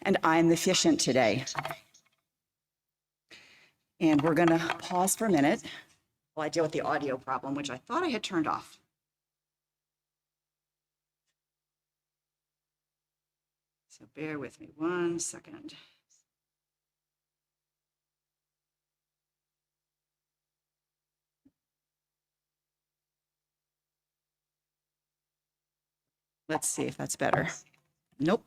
and I'm the efficient today. And we're going to pause for a minute while I deal with the audio problem, which I thought I had turned off. So bear with me 1 second. Let's see if that's better. Nope.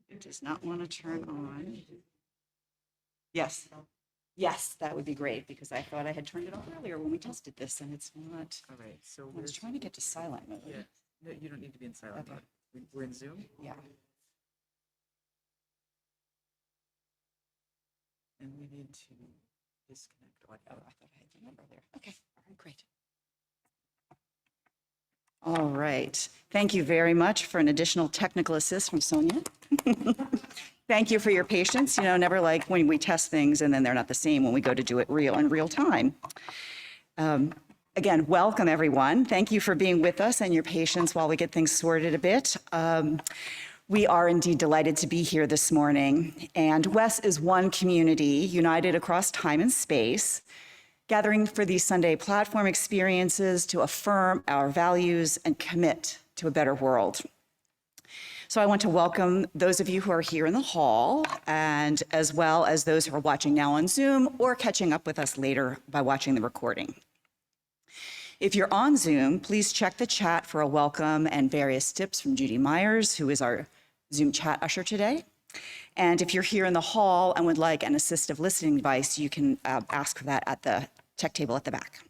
It does not want to turn on. Yes. Yes, that would be great, because I thought I had turned it off earlier when we tested this, and it's not. All right, so I was trying to get to silent mode. yeah, no, you don't need to be in silent Okay. mode. We're in Zoom, Yeah. and we need to disconnect Oh, audio. I thought I had the number there. Okay. All right, great. All right. Thank you very much for an additional technical assist from Sonia. Thank you for your patience. You know, never like when we test things and then they're not the same when we go to do it in real time. Again, welcome everyone. Thank you for being with us and your patience while we get things sorted a bit. We are indeed delighted to be here this morning. And WES is one community united across time and space, gathering for these Sunday platform experiences to affirm our values and commit to a better world. So I want to welcome those of you who are here in the hall, and as well as those who are watching now on Zoom or catching up with us later by watching the recording. If you're on Zoom, please check the chat for a welcome and various tips from Judy Myers, who is our Zoom chat usher today. And if you're here in the hall and would like an assistive listening device, you can ask for that at the tech table at the back.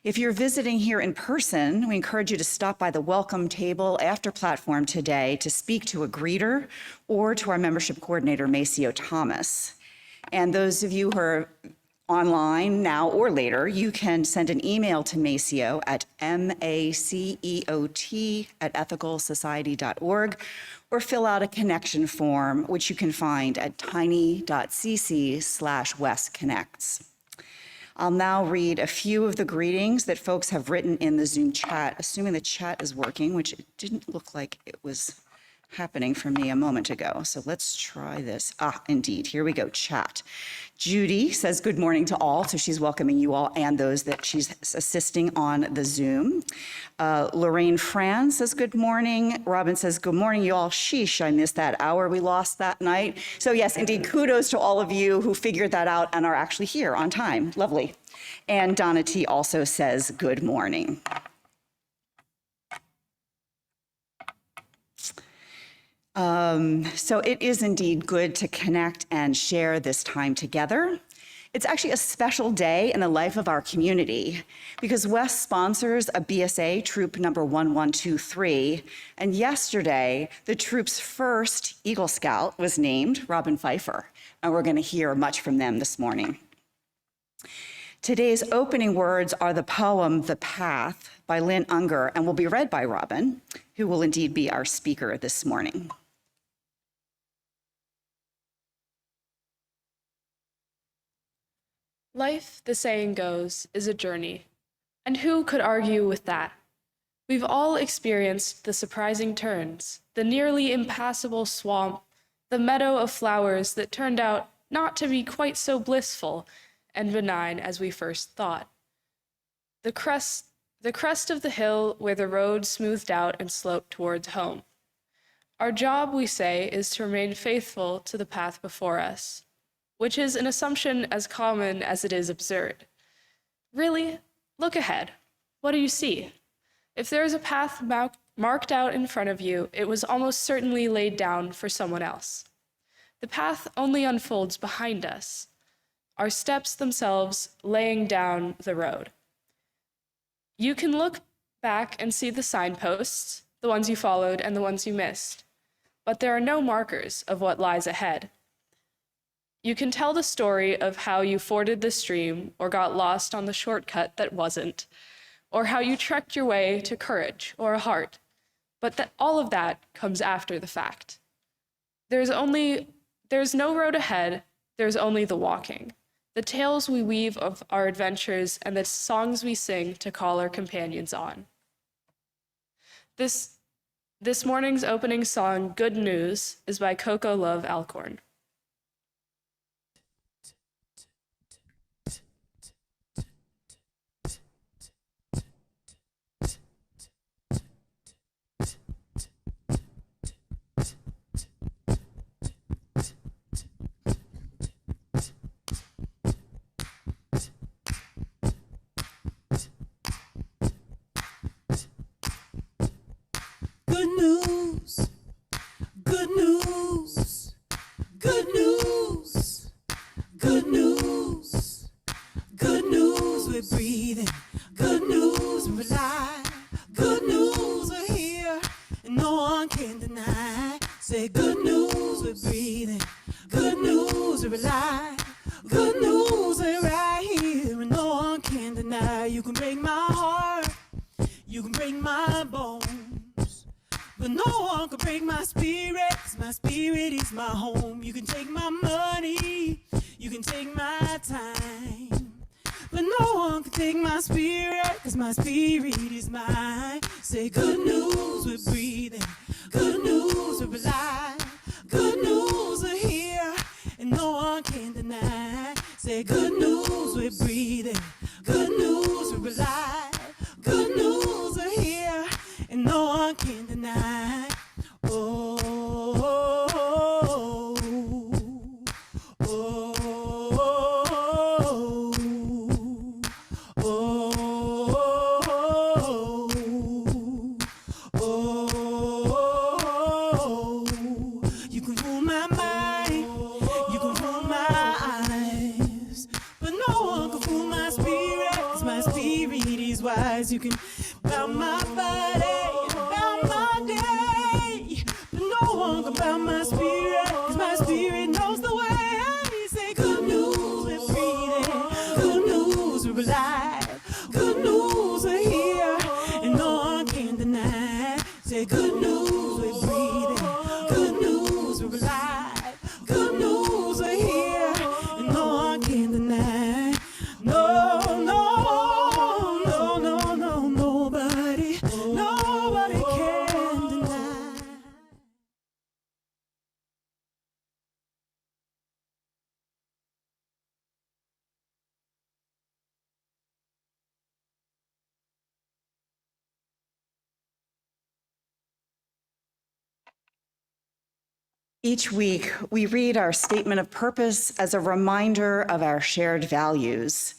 If you're visiting here in person, we encourage you to stop by the welcome table after platform today to speak to a greeter or to our membership coordinator, Maceo Thomas. And those of you who are online now or later, you can send an email to Maceo at maceot@ethicalsociety.org or fill out a connection form, which you can find at tiny.cc/wesconnects. I'll now read a few of the greetings that folks have written in the Zoom chat, assuming the chat is working, which it didn't look like it was happening for me a moment ago. So let's try this. Indeed, here we go, chat. Judy says good morning to all, so she's welcoming you all and those that she's assisting on the Zoom. Lorraine Fran says good morning. Robin says good morning, you all. Sheesh, I missed that hour we lost that night. So yes, indeed, kudos to all of you who figured that out and are actually here on time. Lovely. And Donna T also says good morning. So it is indeed good to connect and share this time together. It's actually a special day in the life of our community because WES sponsors a BSA troop number 1123, and yesterday the troop's first Eagle Scout was named Robin Pfeifer, and we're going to hear much from them this morning. Today's opening words are the poem The Path by Lynn Unger and will be read by Robin, who will indeed be our speaker this morning. Life, the saying goes, is a journey, and who could argue with that? We've all experienced the surprising turns, the nearly impassable swamp, the meadow of flowers that turned out not to be quite so blissful and benign as we first thought. The crest of the hill where the road smoothed out and sloped towards home. Our job, we say, is to remain faithful to the path before us, which is an assumption as common as it is absurd. Really, look ahead. What do you see? If there is a path marked out in front of you, it was almost certainly laid down for someone else. The path only unfolds behind us, our steps themselves laying down the road. You can look back and see the signposts, the ones you followed and the ones you missed, but there are no markers of what lies ahead. You can tell the story of how you forded the stream or got lost on the shortcut that wasn't, or how you trekked your way to courage or a heart, but all of that comes after the fact. There's no road ahead, there's only the walking, the tales we weave of our adventures and the songs we sing to call our companions on. This morning's opening song, Good News, is by Coco Love Alcorn. Good news, good news, good news, good news, good news, we're breathing, good news, we're alive, good news, we're here, and no one can deny. Say good news, we're breathing, good news, we're alive, good news, we're right here, and no one can deny. You can break my heart, you can break my bones, but no one can break my spirit, 'cause my spirit is my home. You can take my money, you can take my time, but no one can take my spirit, 'cause my spirit is mine. Say good news, we're breathing, good news, we're alive, good news, we're here, and no one can deny. Say good news, we're breathing, good news, we're alive, good news, we're here, and no one can deny. Oh, oh, oh, oh, oh, oh, you can fool my mind, you can fool my eyes, but no one can fool my spirit, 'cause my spirit is wise. You can bow my body, bow my day, but no one can bow my spirit, 'cause my spirit knows the way. Say good news, we're breathing, good news, we're alive, good news, we're here, and no one can deny. Say good news, we're breathing, good news, we're alive, good news, we're here, and no one can deny. No, no, no, no, no, nobody, nobody can deny. Each week, we read our statement of purpose as a reminder of our shared values.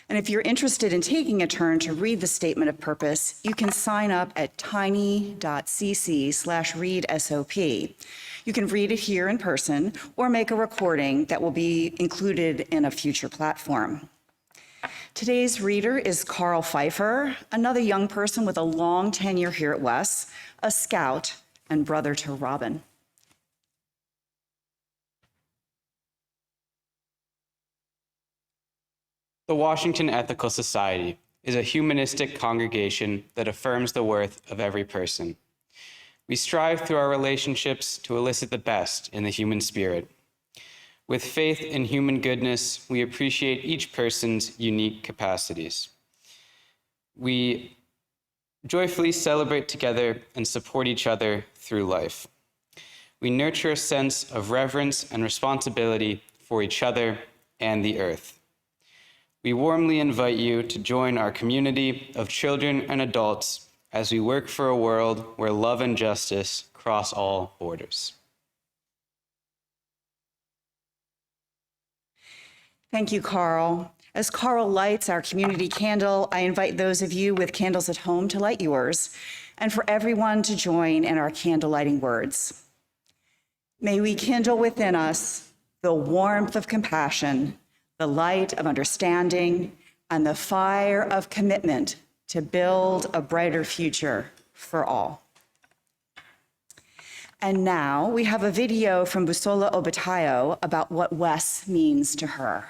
And if you're interested in taking a turn to read the statement of purpose, you can sign up at tiny.cc/readsop. You can read it here in person or make a recording that will be included in a future platform. Today's reader is Carl Pfeifer, another young person with a long tenure here at WES, a scout and brother to Robin. The Washington Ethical Society is a humanistic congregation that affirms the worth of every person. We strive through our relationships to elicit the best in the human spirit. With faith in human goodness, we appreciate each person's unique capacities. We joyfully celebrate together and support each other through life. We nurture a sense of reverence and responsibility for each other and the earth. We warmly invite you to join our community of children and adults as we work for a world where love and justice cross all borders. Thank you, Carl. As Carl lights our community candle, I invite those of you with candles at home to light yours, and for everyone to join in our candle lighting words. May we kindle within us the warmth of compassion, the light of understanding, and the fire of commitment to build a brighter future for all. And now we have a video from Busola Obatayo about what WES means to her.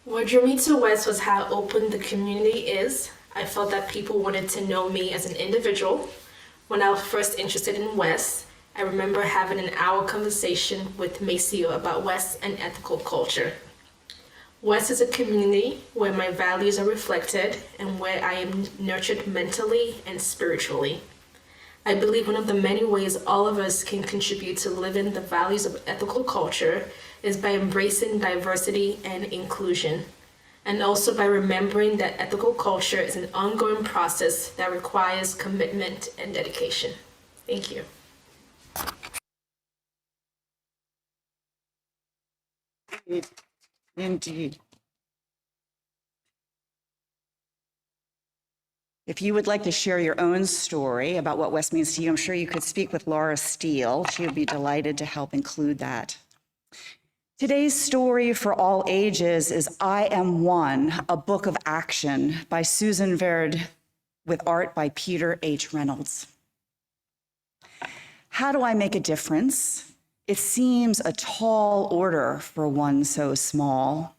What drew me to WES was how open the community is. I felt that people wanted to know me as an individual. When I was first interested in WES, I remember having an hour conversation with Maceo about WES and ethical culture. WES is a community where my values are reflected and where I am nurtured mentally and spiritually. I believe one of the many ways all of us can contribute to living the values of ethical culture is by embracing diversity and inclusion, and also by remembering that ethical culture is an ongoing process that requires commitment and dedication. Thank you. Indeed. If you would like to share your own story about what WES means to you, I'm sure you could speak with Laura Steele. She would be delighted to help include that. Today's story for all ages is I Am One, a book of action by Susan Verd with art by Peter H. Reynolds. How do I make a difference? It seems a tall order for one so small.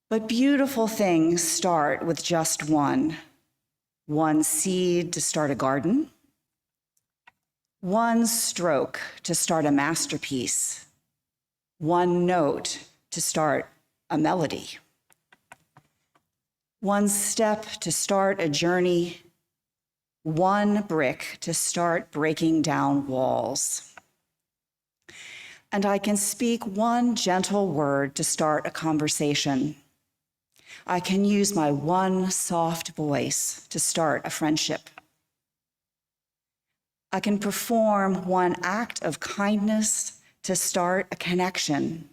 But beautiful things start with just one seed to start a garden, one stroke to start a masterpiece, one note to start a melody, one step to start a journey, one brick to start breaking down walls. And I can speak one gentle word to start a conversation. I can use my one soft voice to start a friendship. I can perform one act of kindness to start a connection.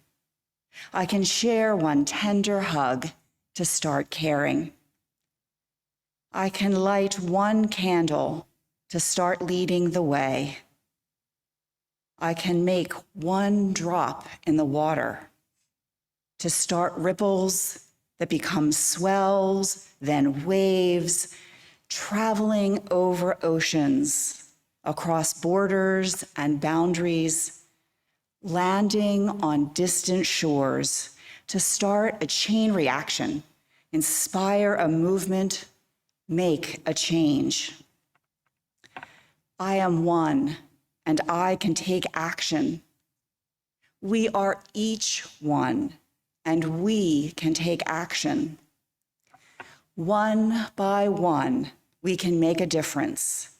I can share one tender hug to start caring. I can light one candle to start leading the way. I can make one drop in the water to start ripples that become swells, then waves, traveling over oceans, across borders and boundaries, landing on distant shores to start a chain reaction, inspire a movement, make a change. I am one, and I can take action. We are each one, and we can take action. One by one, we can make a difference,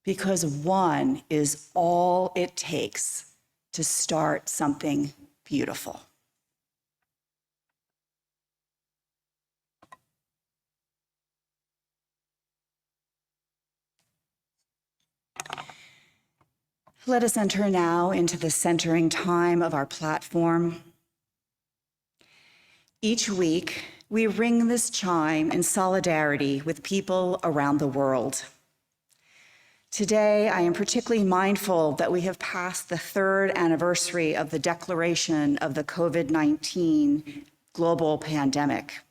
because one is all it takes to start something beautiful. Let us enter now into the centering time of our platform. Each week, we ring this chime in solidarity with people around the world. Today, I am particularly mindful that we have passed the third anniversary of the declaration of the COVID-19 global pandemic,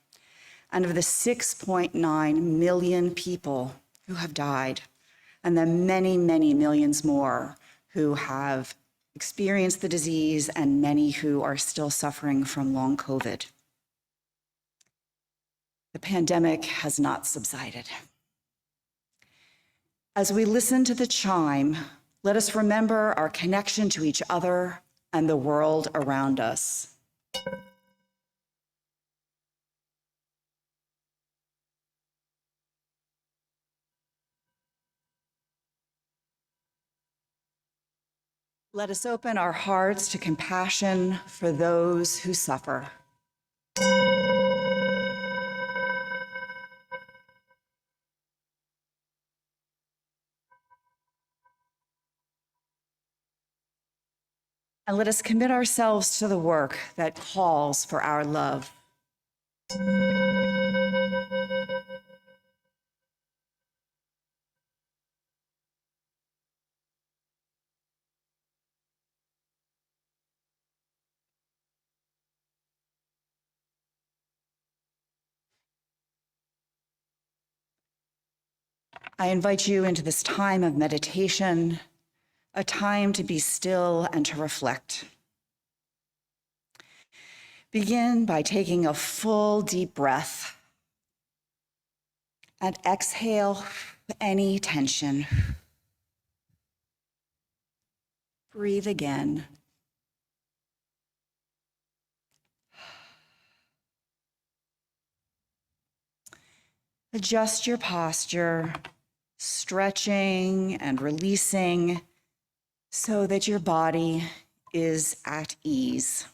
and of the 6.9 million people who have died, and the many, many millions more who have experienced the disease, and many who are still suffering from long COVID. The pandemic has not subsided. As we listen to the chime, let us remember our connection to each other and the world around us. Let us open our hearts to compassion for those who suffer. And let us commit ourselves to the work that calls for our love. I invite you into this time of meditation, a time to be still and to reflect. Begin by taking a full deep breath and exhale any tension. Breathe again. Adjust your posture, stretching and releasing so that your body is at ease.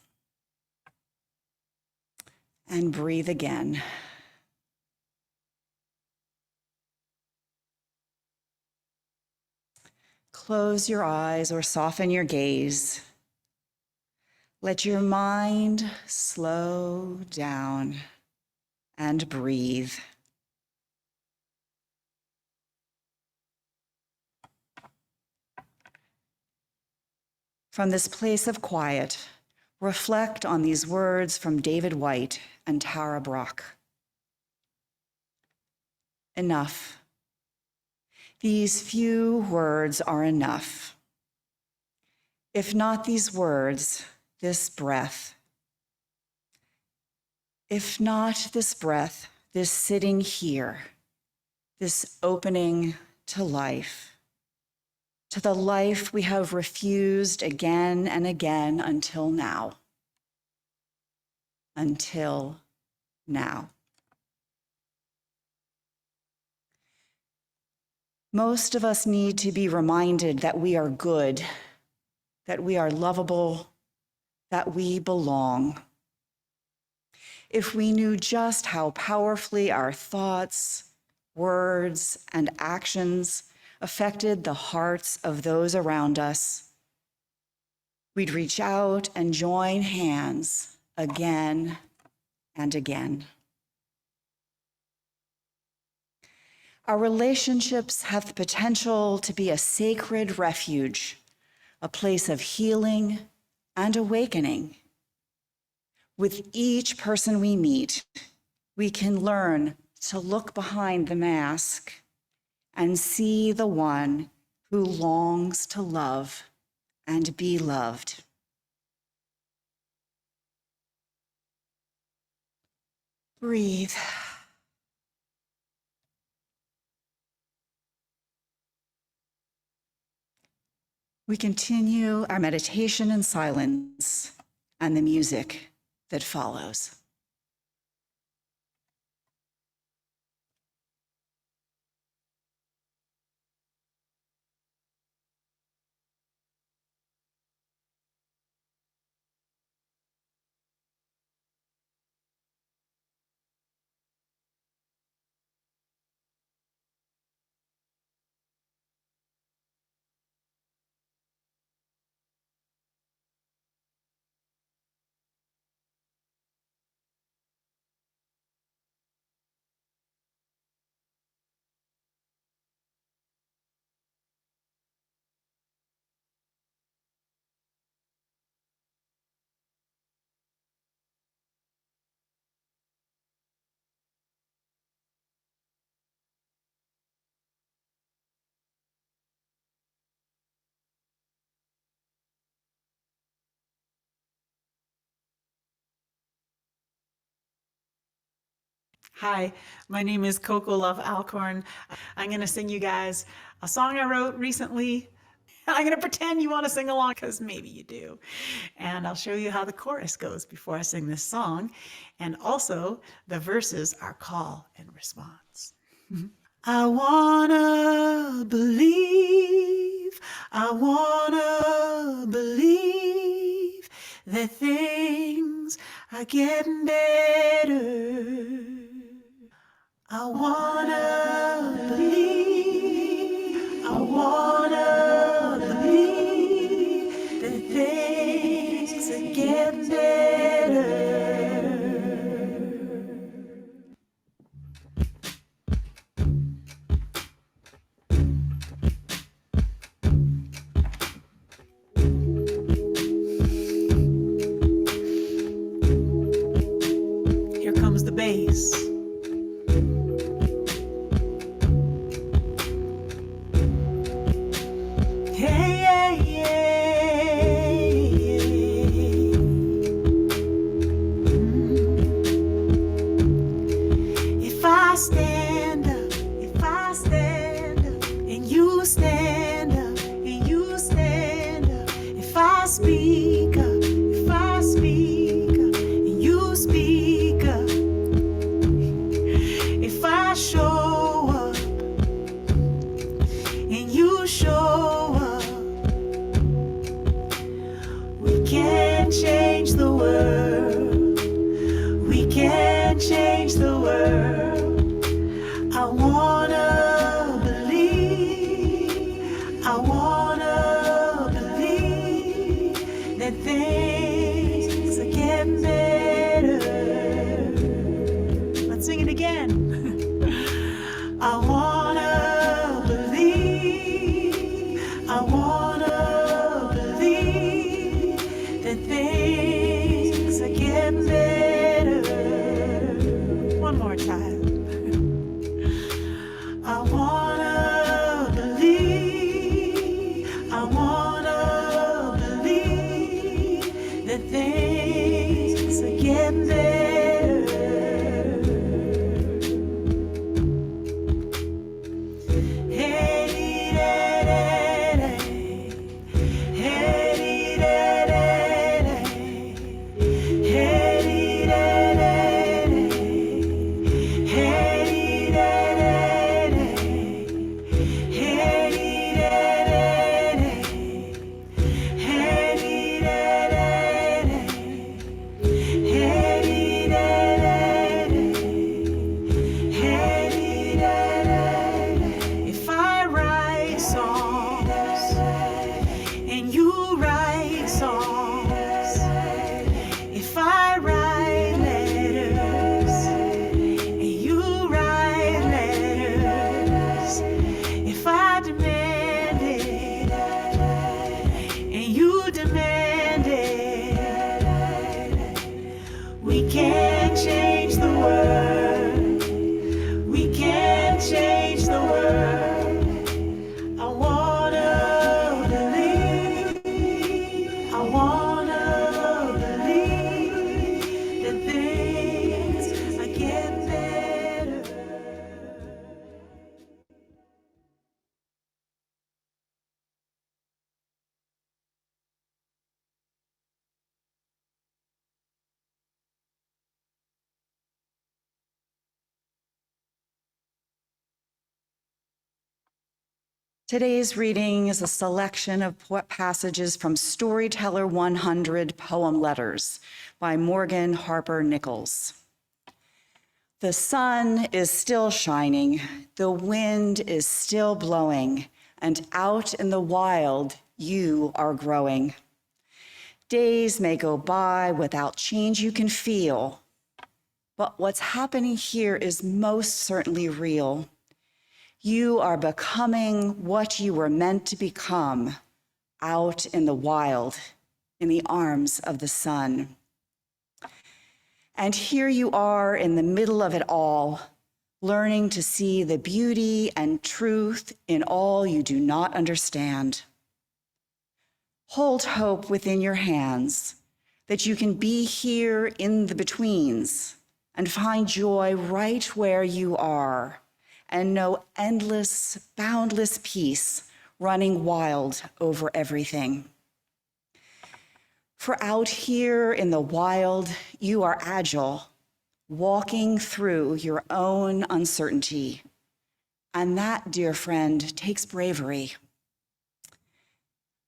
And breathe again. Close your eyes or soften your gaze. Let your mind slow down and breathe. From this place of quiet, reflect on these words from David White and Tara Brach. Enough. These few words are enough. If not these words, this breath. If not this breath, this sitting here, this opening to life, to the life we have refused again and again until now. Until now. Most of us need to be reminded that we are good, that we are lovable, that we belong. If we knew just how powerfully our thoughts, words, and actions affected the hearts of those around us, we'd reach out and join hands again and again. Our relationships have the potential to be a sacred refuge, a place of healing and awakening. With each person we meet, we can learn to look behind the mask and see the one who longs to love and be loved. Breathe. We continue our meditation in silence and the music that follows. Hi, my name is Coco Love Alcorn. I'm going to sing you guys a song I wrote recently. I'm going to pretend you want to sing along because maybe you do. And I'll show you how the chorus goes before I sing this song. And also, the verses are call and response. I wanna believe, I wanna believe that things are getting better. I wanna believe, I wanna believe that things are getting better. Here comes the bass. Today's reading is a selection of passages from Storyteller 100 Poem Letters by Morgan Harper Nichols. The sun is still shining, the wind is still blowing, and out in the wild, you are growing. Days may go by without change you can feel, but what's happening here is most certainly real. You are becoming what you were meant to become out in the wild, in the arms of the sun. And here you are in the middle of it all, learning to see the beauty and truth in all you do not understand. Hold hope within your hands that you can be here in the betweens and find joy right where you are and know endless, boundless peace running wild over everything. For out here in the wild, you are agile, walking through your own uncertainty. And that, dear friend, takes bravery.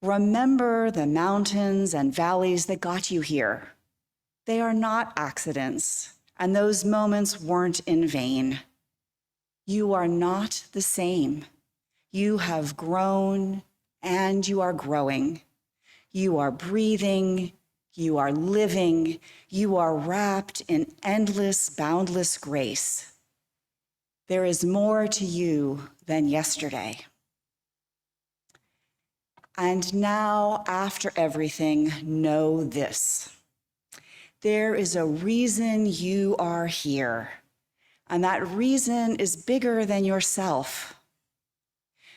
Remember the mountains and valleys that got you here. They are not accidents, and those moments weren't in vain. You are not the same. You have grown and you are growing. You are breathing, you are living, you are wrapped in endless, boundless grace. There is more to you than yesterday. And now, after everything, know this. There is a reason you are here, and that reason is bigger than yourself.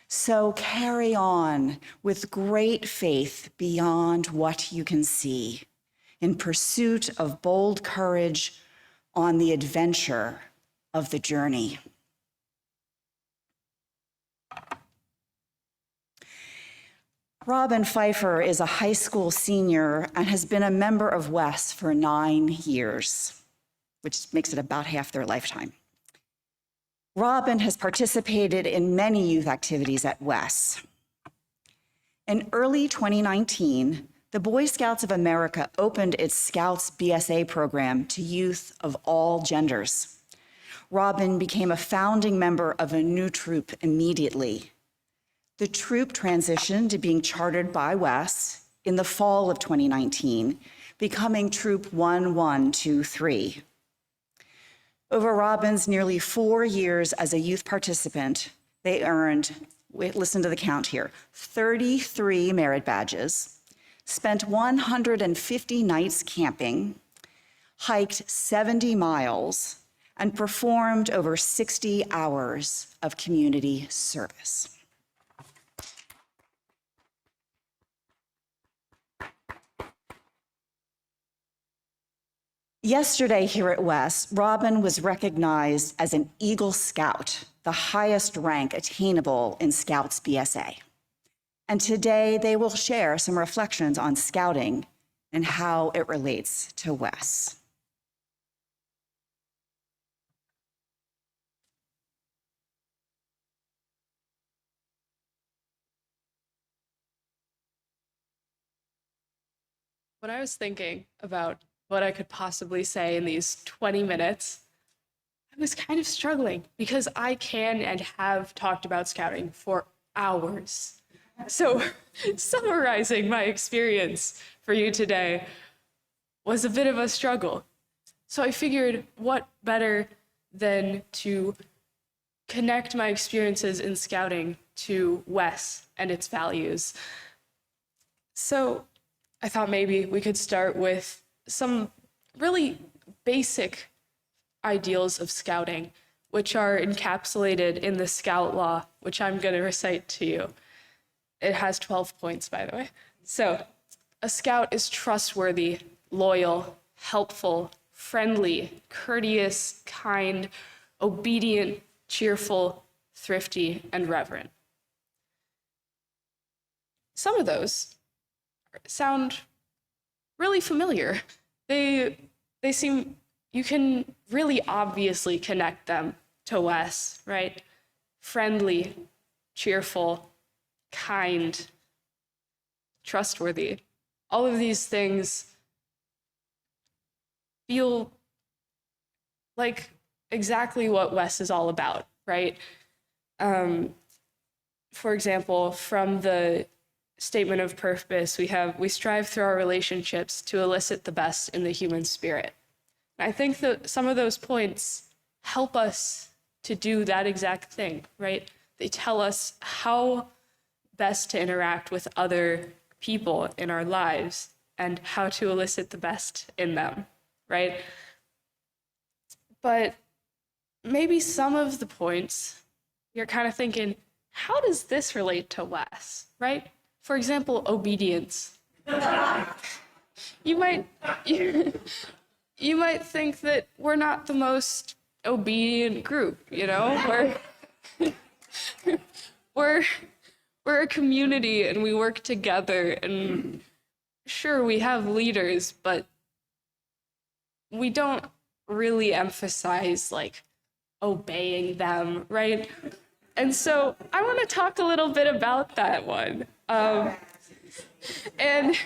So carry on with great faith beyond what you can see, in pursuit of bold courage on the adventure of the journey. Robin Pfeifer is a high school senior and has been a member of WES for 9 years, which makes it about half their lifetime. Robin has participated in many youth activities at WES. In early 2019, the Boy Scouts of America opened its Scouts BSA program to youth of all genders. Robin became a founding member of a new troop immediately. The troop transitioned to being chartered by WES in the fall of 2019, becoming Troop 1123. Over Robin's nearly 4 years as a youth participant, they earned, listen to the count here, 33 merit badges, spent 150 nights camping, hiked 70 miles, and performed over 60 hours of community service. Yesterday here at WES, Robin was recognized as an Eagle Scout, the highest rank attainable in Scouts BSA. And today they will share some reflections on Scouting and how it relates to WES. When I was thinking about what I could possibly say in these 20 minutes, I was kind of struggling because I can and have talked about scouting for hours. So summarizing my experience for you today was a bit of a struggle. So I figured what better than to connect my experiences in scouting to WES and its values. So I thought maybe we could start with some really basic ideals of scouting, which are encapsulated in the Scout Law, which I'm going to recite to you. It has 12 points, by the way. So, a scout is trustworthy, loyal, helpful, friendly, courteous, kind, obedient, cheerful, thrifty, and reverent. Some of those sound really familiar. They seem, you can really obviously connect them to WES, right? Friendly, cheerful, kind, trustworthy. All of these things feel like exactly what WES is all about, right? For example, from the statement of purpose, we strive through our relationships to elicit the best in the human spirit. And I think that some of those points help us to do that exact thing, right? They tell us how best to interact with other people in our lives and how to elicit the best in them, right? But maybe some of the points you're kind of thinking, how does this relate to WES, right? For example, obedience. You might you might think that we're not the most obedient group, you know? We're a community and we work together, and sure, we have leaders, but we don't really emphasize like obeying them, right? And so I want to talk a little bit about that one. And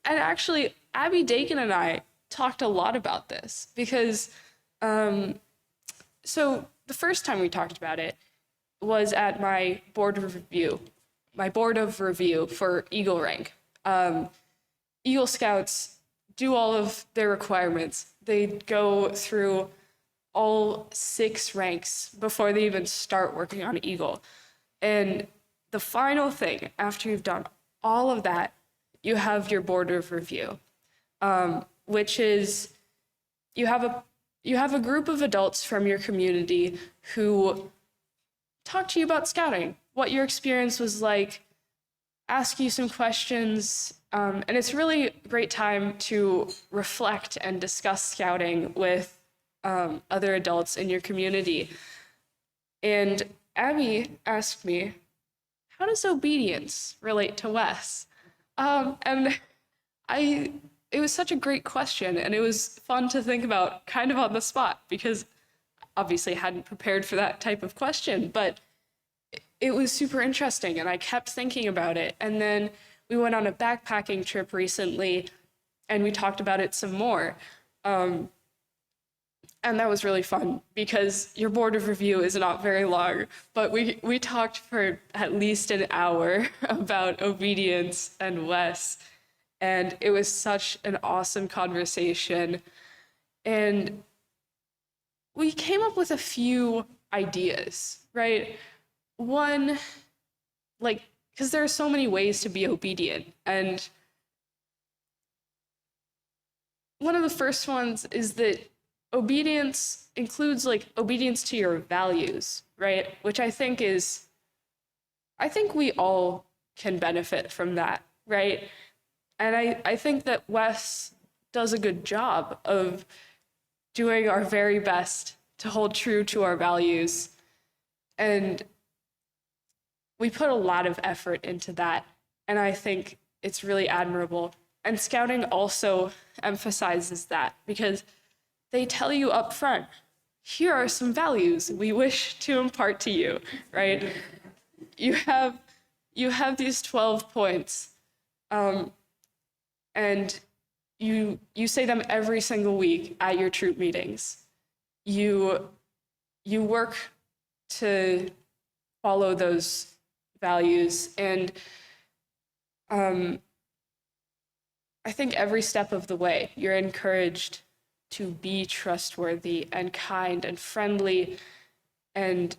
actually, Abby Dakin and I talked a lot about this because, so the first time we talked about it was at my board of review for Eagle Rank. Eagle Scouts do all of their requirements. They go through all 6 ranks before they even start working on Eagle. And the final thing, after you've done all of that, you have your board of review, which is you have a group of adults from your community who talk to you about scouting, what your experience was like, ask you some questions, and it's really a great time to reflect and discuss scouting with other adults in your community. And Abby asked me, how does obedience relate to WES? And it was such a great question, and it was fun to think about kind of on the spot, because obviously I hadn't prepared for that type of question, but it was super interesting, and I kept thinking about it. And then we went on a backpacking trip recently, and we talked about it some more. And that was really fun because your board of review is not very long, but we talked for at least an hour about obedience and WES, and it was such an awesome conversation. And we came up with a few ideas, right? One, like, because there are so many ways to be obedient, and one of the first ones is that obedience includes like obedience to your values, right? Which I think we all can benefit from that, right? And I think that WES does a good job of doing our very best to hold true to our values. And we put a lot of effort into that. And I think it's really admirable. And Scouting also emphasizes that because they tell you up front, here are some values we wish to impart to you, right? You have these 12 points, and you say them every single week at your troop meetings. You work to follow those values, and I think every step of the way, you're encouraged to be trustworthy and kind and friendly and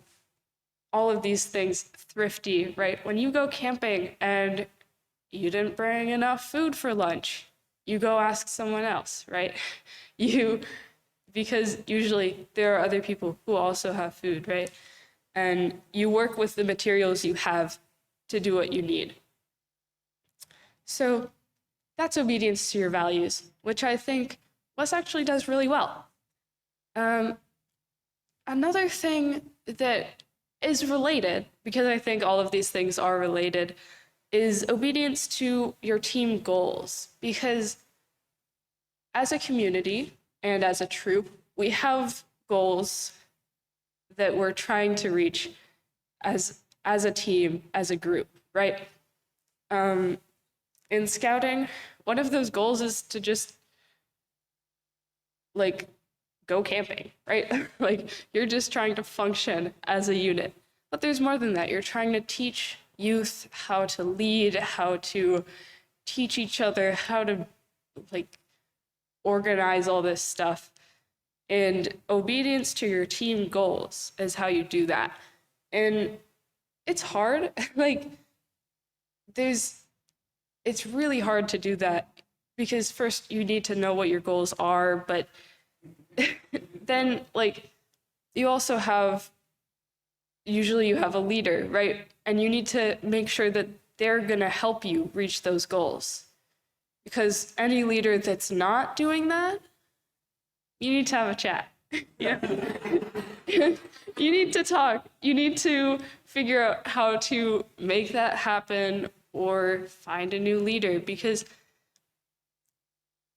all of these things, thrifty, right? When you go camping and you didn't bring enough food for lunch, you go ask someone else, right? Because usually there are other people who also have food, right? And you work with the materials you have to do what you need. So that's obedience to your values, which I think WES actually does really well. Another thing that is related, because I think all of these things are related, is obedience to your team goals. Because as a community and as a troop, we have goals that we're trying to reach as as a team, as a group, right? In scouting, one of those goals is to just like go camping, right? Like you're just trying to function as a unit. But there's more than that. You're trying to teach youth how to lead, how to teach each other how to like organize all this stuff. And obedience to your team goals is how you do that. And it's hard. Like it's really hard to do that because first you need to know what your goals are, but then like you also have usually you have a leader, right? And you need to make sure that they're going to help you reach those goals. Because any leader that's not doing that, you need to have a chat. Yeah. You need to talk. You need to figure out how to make that happen or find a new leader because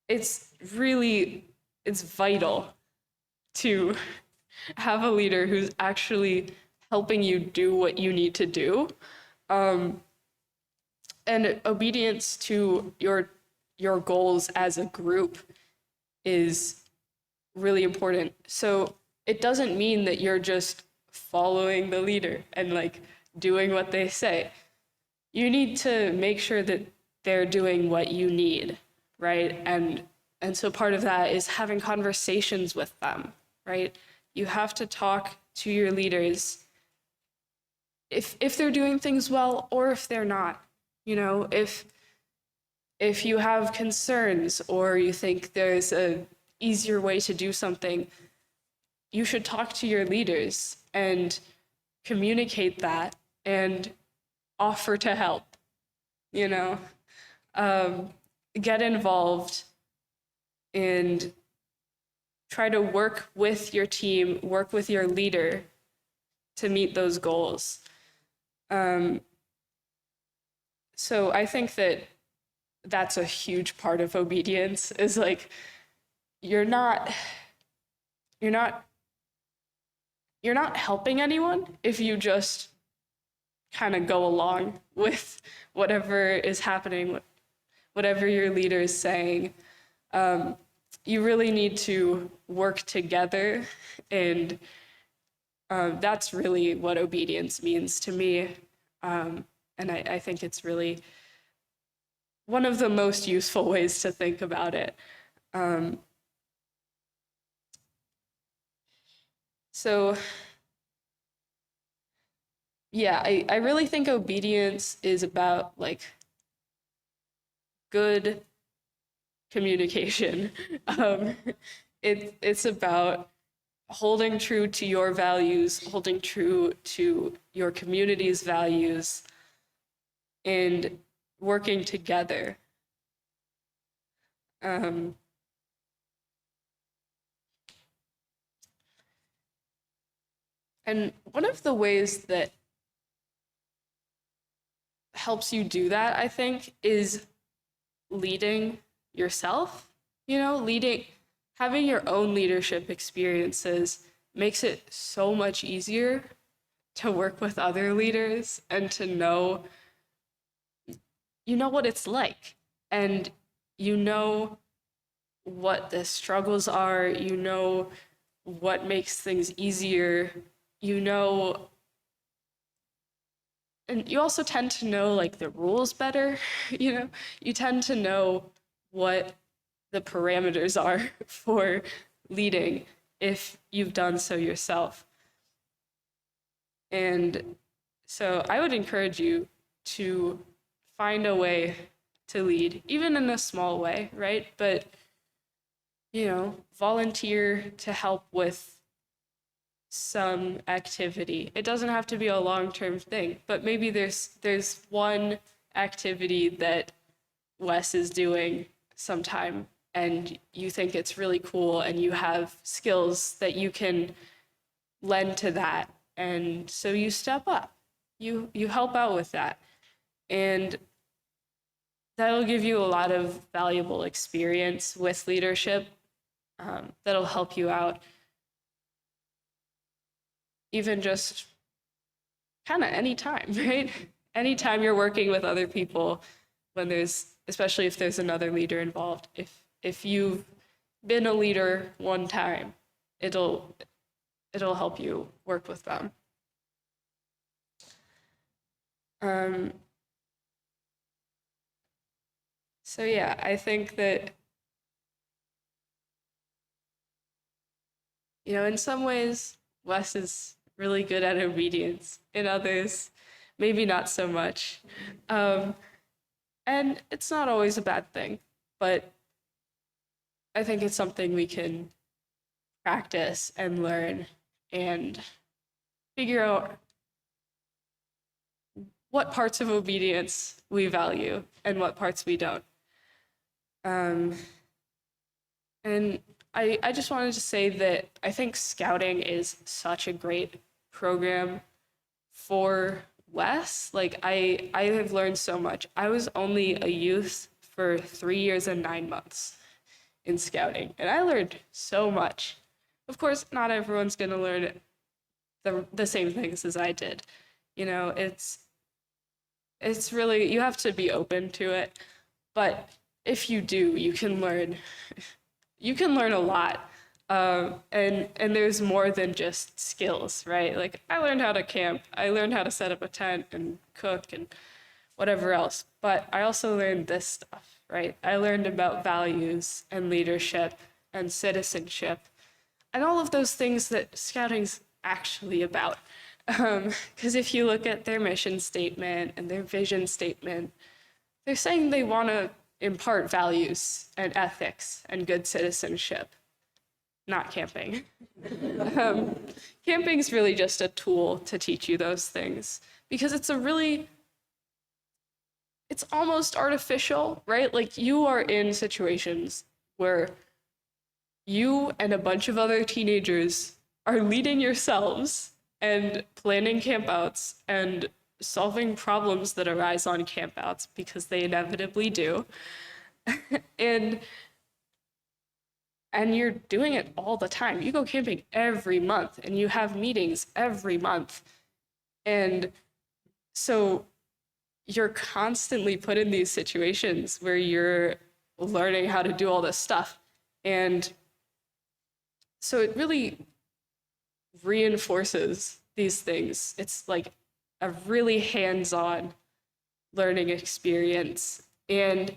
it's vital to have a leader who's actually helping you do what you need to do. And obedience to your goals as a group is really important. So it doesn't mean that you're just following the leader and like doing what they say. You need to make sure that they're doing what you need, right? And so part of that is having conversations with them, right? You have to talk to your leaders if they're doing things well or if they're not. You know, if you have concerns or you think there's a easier way to do something, you should talk to your leaders and communicate that and offer to help, you know, get involved and try to work with your team, work with your leader to meet those goals. So I think that that's a huge part of obedience is like, you're not helping anyone if you just kind of go along with whatever is happening, whatever your leader is saying. You really need to work together, and that's really what obedience means to me. And I think it's really one of the most useful ways to think about it. So yeah, I really think obedience is about like good communication. It's about holding true to your values, holding true to your community's values, and working together. And one of the ways that helps you do that, I think, is leading yourself. You know, having your own leadership experiences makes it so much easier to work with other leaders and to know, what it's like. And you know what the struggles are, you know what makes things easier, and you also tend to know like the rules better, you tend to know what the parameters are for leading if you've done so yourself. And so I would encourage you to find a way to lead, even in a small way, right? But, volunteer to help with some activity. It doesn't have to be a long-term thing, but maybe there's one activity that WES is doing sometime and you think it's really cool and you have skills that you can lend to that. And so you step up, you help out with that. And that'll give you a lot of valuable experience with leadership that'll help you out. Even just kind of anytime, right? Anytime you're working with other people, when there's, especially if there's another leader involved, if you've been a leader one time, it'll help you work with them. So yeah, I think that, in some ways, Wes is really good at obedience. In others, maybe not so much. And it's not always a bad thing, but I think it's something we can practice and learn and figure out what parts of obedience we value and what parts we don't. And I just wanted to say that I think Scouting is such a great program for WES. Like, I have learned so much. I was only a youth for 3 years and 9 months in Scouting, and I learned so much. Of course, not everyone's going to learn the same things as I did. It's really, you have to be open to it. But if you do, you can learn a lot. And there's more than just skills, right? Like, I learned how to camp, I learned how to set up a tent and cook and whatever else. But I also learned this stuff, right? I learned about values and leadership and citizenship and all of those things that Scouting's actually about. Because if you look at their mission statement and their vision statement, they're saying they want to impart values and ethics and good citizenship, not camping. Camping's really just a tool to teach you those things because it's almost artificial, right? Like, you are in situations where you and a bunch of other teenagers are leading yourselves and planning campouts and solving problems that arise on campouts because they inevitably do. and you're doing it all the time. You go camping every month and you have meetings every month. And so you're constantly put in these situations where you're learning how to do all this stuff. And so it really reinforces these things. It's like a really hands-on learning experience. And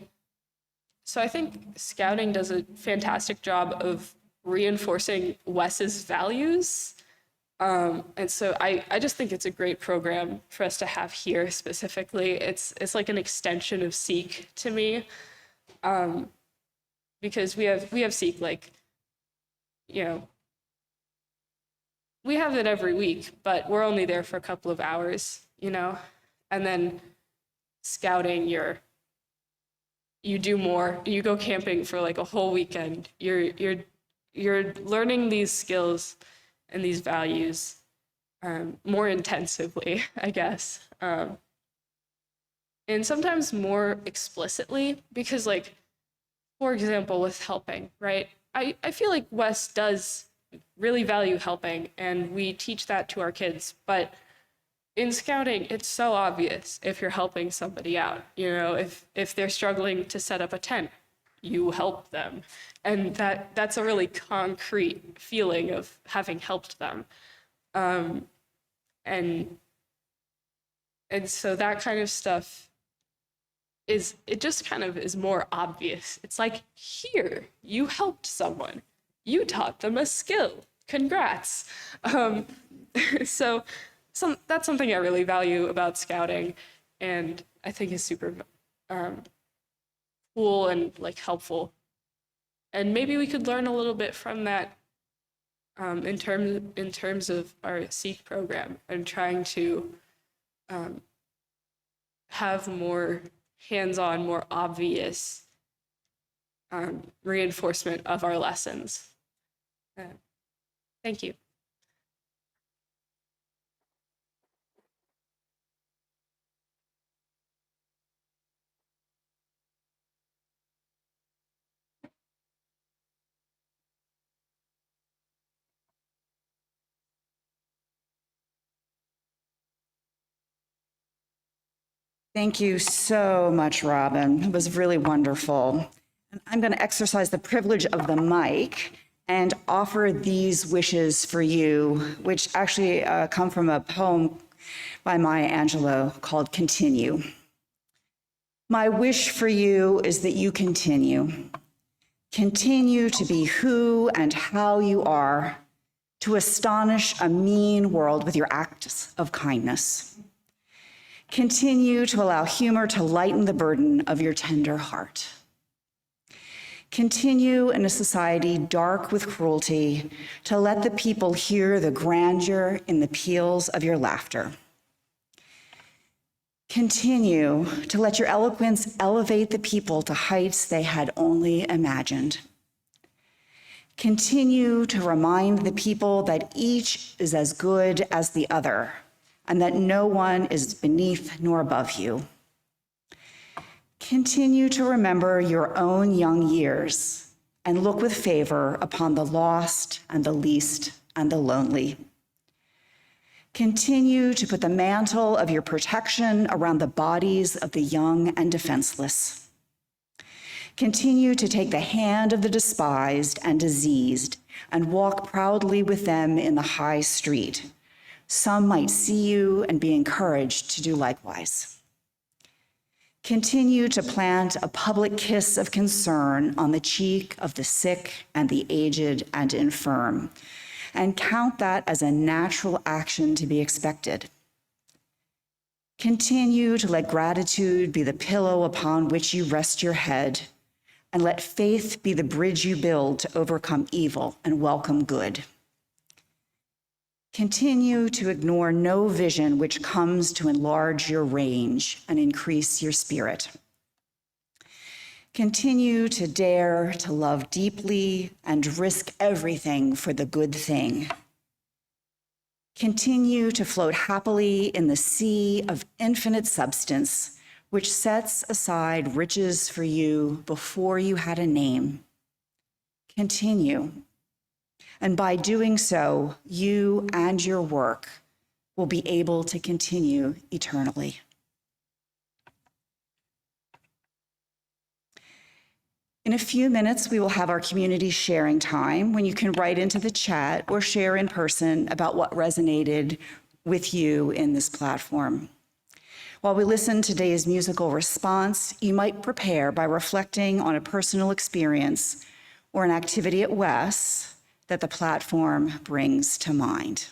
so I think Scouting does a fantastic job of reinforcing WES's values. And so I just think it's a great program for us to have here specifically. It's like an extension of Seek to me, because we have Seek, like, we have it every week, but we're only there for a couple of hours, and then Scouting, you do more. You go camping for like a whole weekend. You're learning these skills and these values more intensively, I guess, and sometimes more explicitly because, like, for example, with helping, right? I feel like WES does really value helping, and we teach that to our kids, but in Scouting, it's so obvious if you're helping somebody out. If they're struggling to set up a tent, you help them. And that's a really concrete feeling of having helped them. And so that kind of stuff it just kind of is more obvious. It's like, here, you helped someone. You taught them a skill. Congrats. So that's something I really value about Scouting, and I think is super cool and like helpful. And maybe we could learn a little bit from that in terms of our Seek program and trying to have more hands-on, more obvious reinforcement of our lessons. Thank you. Thank you so much, Robin. It was really wonderful. And I'm going to exercise the privilege of the mic and offer these wishes for you, which actually come from a poem by Maya Angelou called Continue. My wish for you is that you continue. Continue to be who and how you are, to astonish a mean world with your acts of kindness. Continue to allow humor to lighten the burden of your tender heart. Continue in a society dark with cruelty to let the people hear the grandeur in the peals of your laughter. Continue to let your eloquence elevate the people to heights they had only imagined. Continue to remind the people that each is as good as the other, and that no one is beneath nor above you. Continue to remember your own young years and look with favor upon the lost and the least and the lonely. Continue to put the mantle of your protection around the bodies of the young and defenseless. Continue to take the hand of the despised and diseased and walk proudly with them in the high street. Some might see you and be encouraged to do likewise. Continue to plant a public kiss of concern on the cheek of the sick and the aged and infirm, and count that as a natural action to be expected. Continue to let gratitude be the pillow upon which you rest your head, and let faith be the bridge you build to overcome evil and welcome good. Continue to ignore no vision which comes to enlarge your range and increase your spirit. Continue to dare to love deeply and risk everything for the good thing. Continue to float happily in the sea of infinite substance, which sets aside riches for you before you had a name. Continue. And by doing so, you and your work will be able to continue eternally. In a few minutes, we will have our community sharing time when you can write into the chat or share in person about what resonated with you in this platform. While we listen to today's musical response, you might prepare by reflecting on a personal experience or an activity at WES that the platform brings to mind.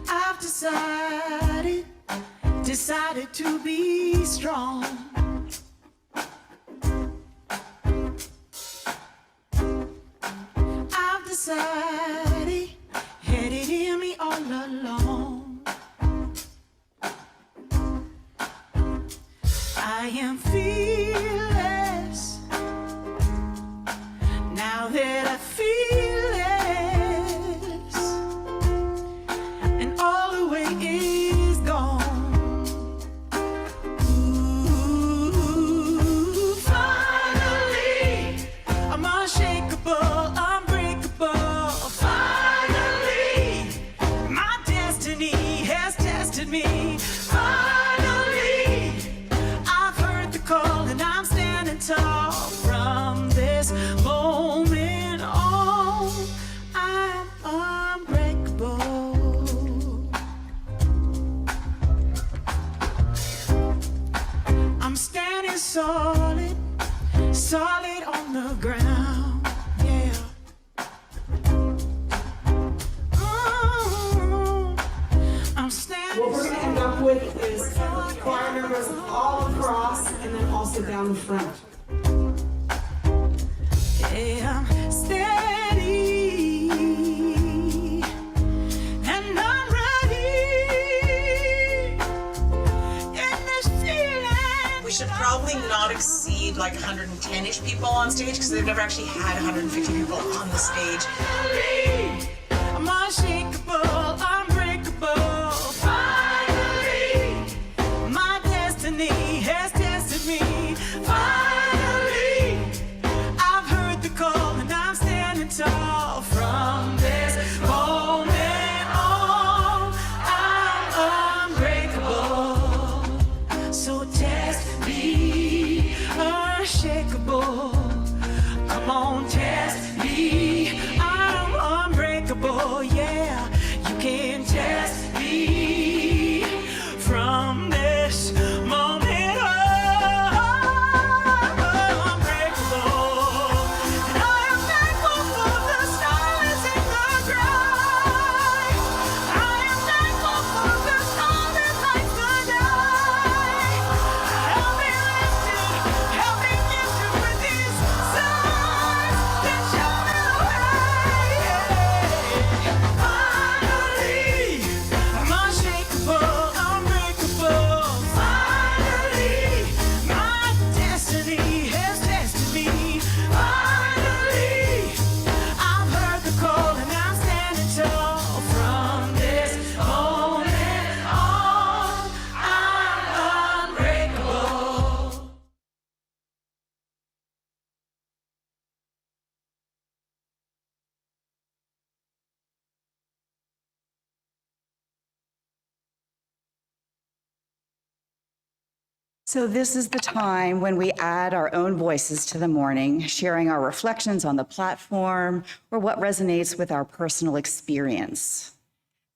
I've decided to be strong. I've decided, had it in me all along. I am fearless now that I feel less, and all the weight is gone. Ooh, finally, I'm unshakable, unbreakable. Finally, my destiny has tested me. Finally, I've heard the call and I'm standing tall. From this moment on, I'm unbreakable. I'm standing solid, solid on the ground, yeah. I'm standing. What we're going to end up with is choir members all across and then also down the front. Yeah, I'm steady, and I'm ready in this feeling. We should probably not exceed like 110-ish people on stage because they've never actually had 150 people on the stage. I'm unshakable, unbreakable. Finally, So this is the time when we add our own voices to the morning, sharing our reflections on the platform or what resonates with our personal experience.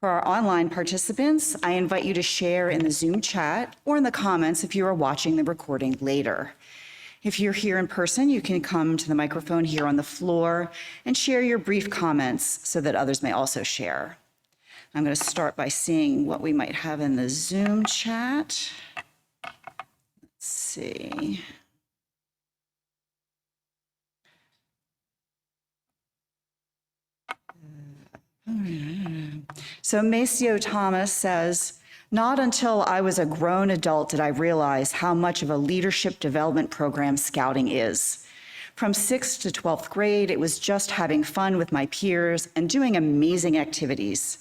For our online participants, I invite you to share in the Zoom chat or in the comments if you are watching the recording later. If you're here in person, you can come to the microphone here on the floor and share your brief comments so that others may also share. I'm going to start by seeing what we might have in the Zoom chat. Let's see. So Maceo Thomas says, not until I was a grown adult did I realize how much of a leadership development program Scouting is. From 6th to 12th grade, it was just having fun with my peers and doing amazing activities.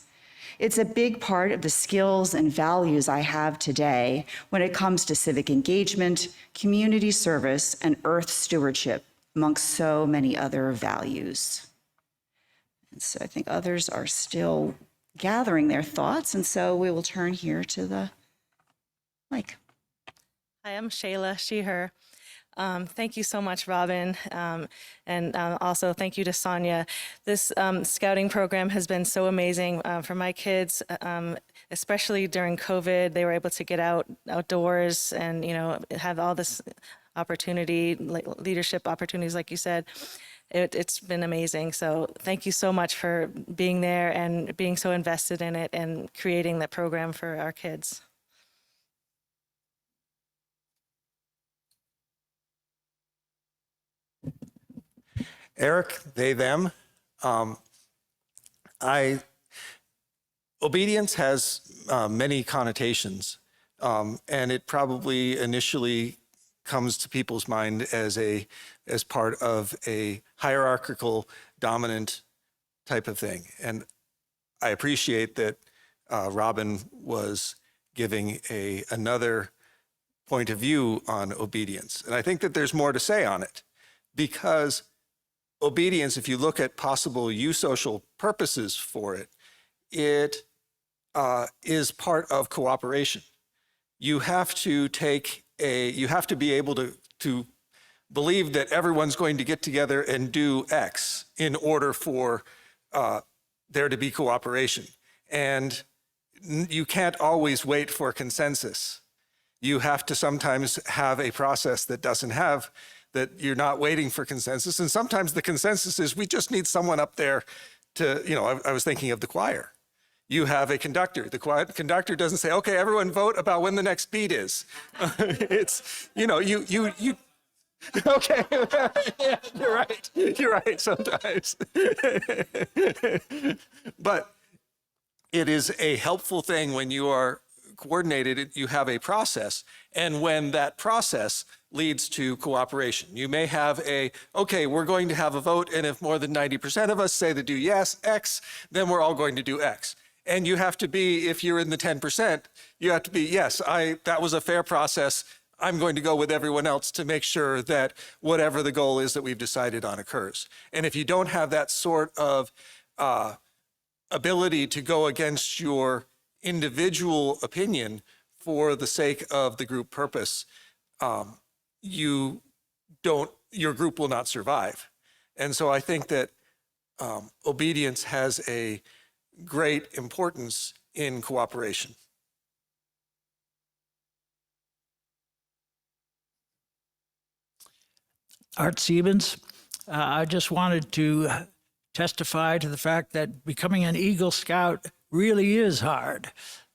It's a big part of the skills and values I have today when it comes to civic engagement, community service, and earth stewardship, amongst so many other values. And so I think others are still gathering their thoughts, and so we will turn here to the mic. Hi, I'm Shayla, she, her. Thank you so much, Robin, and also thank you to Sonia. This scouting program has been so amazing for my kids, especially during COVID. They were able to get outdoors and, you know, have all this opportunity, like leadership opportunities, like you said. It's been amazing. So thank you so much for being there and being so invested in it and creating that program for our kids. Eric, they, them. Obedience has many connotations, and it probably initially comes to people's mind as part of a hierarchical, dominant type of thing. And I appreciate that Robin was giving another point of view on obedience. And I think that there's more to say on it, because obedience, if you look at possible eusocial purposes for it, it is part of cooperation. You have to be able to believe that everyone's going to get together and do X in order for there to be cooperation. And you can't always wait for consensus. You have to sometimes have a process that doesn't have, that you're not waiting for consensus. And sometimes the consensus is we just need someone up there to, you know, I was thinking of the choir. You have a conductor. The conductor doesn't say, okay, everyone vote about when the next beat is. It's, you know, you okay, yeah, you're right sometimes. But it is a helpful thing when you are coordinated, you have a process, and when that process leads to cooperation. You may have okay, we're going to have a vote, and if more than 90% of us say to do yes, X, then we're all going to do X. And you have to be, if you're in the 10%, you have to be, yes, that was a fair process. I'm going to go with everyone else to make sure that whatever the goal is that we've decided on occurs. And if you don't have that sort of ability to go against your individual opinion for the sake of the group purpose, your group will not survive. And so I think that obedience has a great importance in cooperation. Art Stevens, I just wanted to testify to the fact that becoming an Eagle Scout really is hard.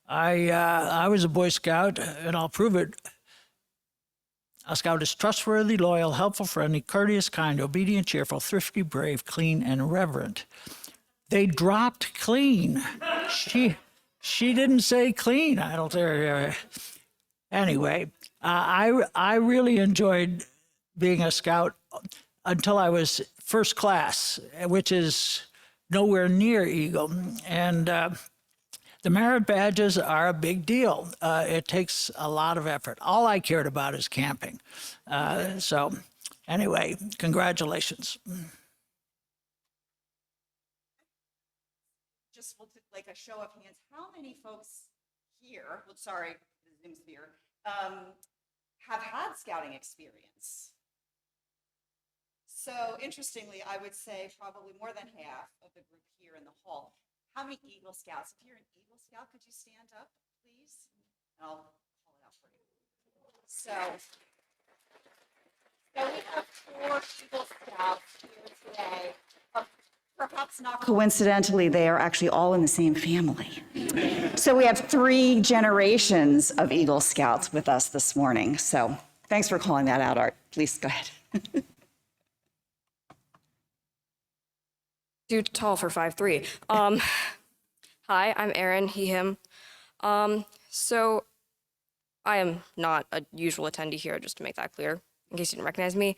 I was a Boy Scout, and I'll prove it. A Scout is trustworthy, loyal, helpful, friendly, courteous, kind, obedient, cheerful, thrifty, brave, clean, and reverent. They dropped clean. She didn't say clean. I don't think. Anyway, I really enjoyed being a Scout until I was first class, which is nowhere near Eagle. And the merit badges are a big deal. It takes a lot of effort. All I cared about is camping. So anyway, congratulations. Just like a show of hands, how many folks here, well, sorry, the Zoom sphere, have had scouting experience. So interestingly, I would say probably more than half of the group here in the hall. How many Eagle Scouts? If you're an Eagle Scout, could you stand up, please? And I'll call it out for you. So we have 4 Eagle Scouts here today. Perhaps not coincidentally, they are actually all in the same family. So we have 3 generations of Eagle Scouts with us this morning. So thanks for calling that out, Art. Please go ahead. Too tall for 5'3". Hi, I'm Aaron, he, him. So I am not a usual attendee here, just to make that clear, in case you didn't recognize me.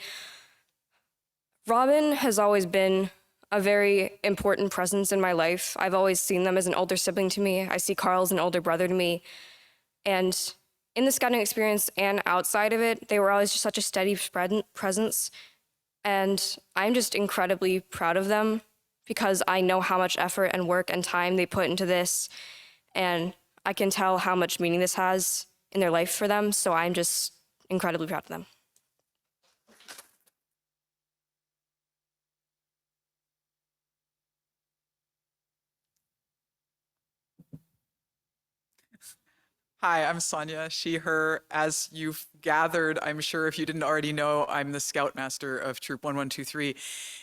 Robin has always been a very important presence in my life. I've always seen them as an older sibling to me. I see Carl as an older brother to me. And in the scouting experience and outside of it, they were always just such a steady presence. And I'm just incredibly proud of them, because I know how much effort and work and time they put into this, and I can tell how much meaning this has in their life for them, so I'm just incredibly proud of them. Hi, I'm Sonia, she, her. As you've gathered, I'm sure if you didn't already know, I'm the Scoutmaster of Troop 1123.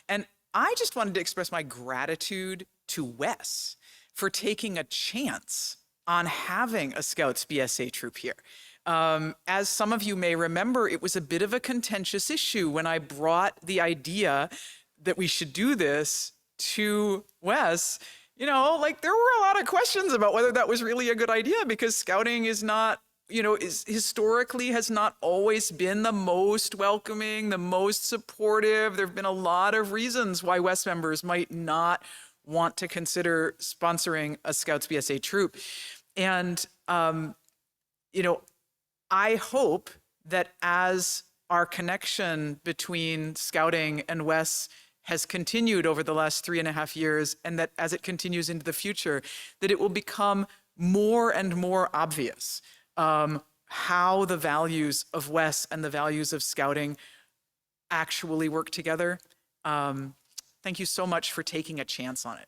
And I just wanted to express my gratitude to WES for taking a chance on having a Scouts BSA troop here. As some of you may remember, it was a bit of a contentious issue when I brought the idea that we should do this to WES. You know, like, there were a lot of questions about whether that was really a good idea, because scouting is not, historically has not always been the most welcoming, the most supportive. There have been a lot of reasons why WES members might not want to consider sponsoring a Scouts BSA troop. And, I hope that as our connection between scouting and WES has continued over the last 3.5 years, and that as it continues into the future, that it will become more and more obvious how the values of WES and the values of scouting actually work together. Thank you so much for taking a chance on it.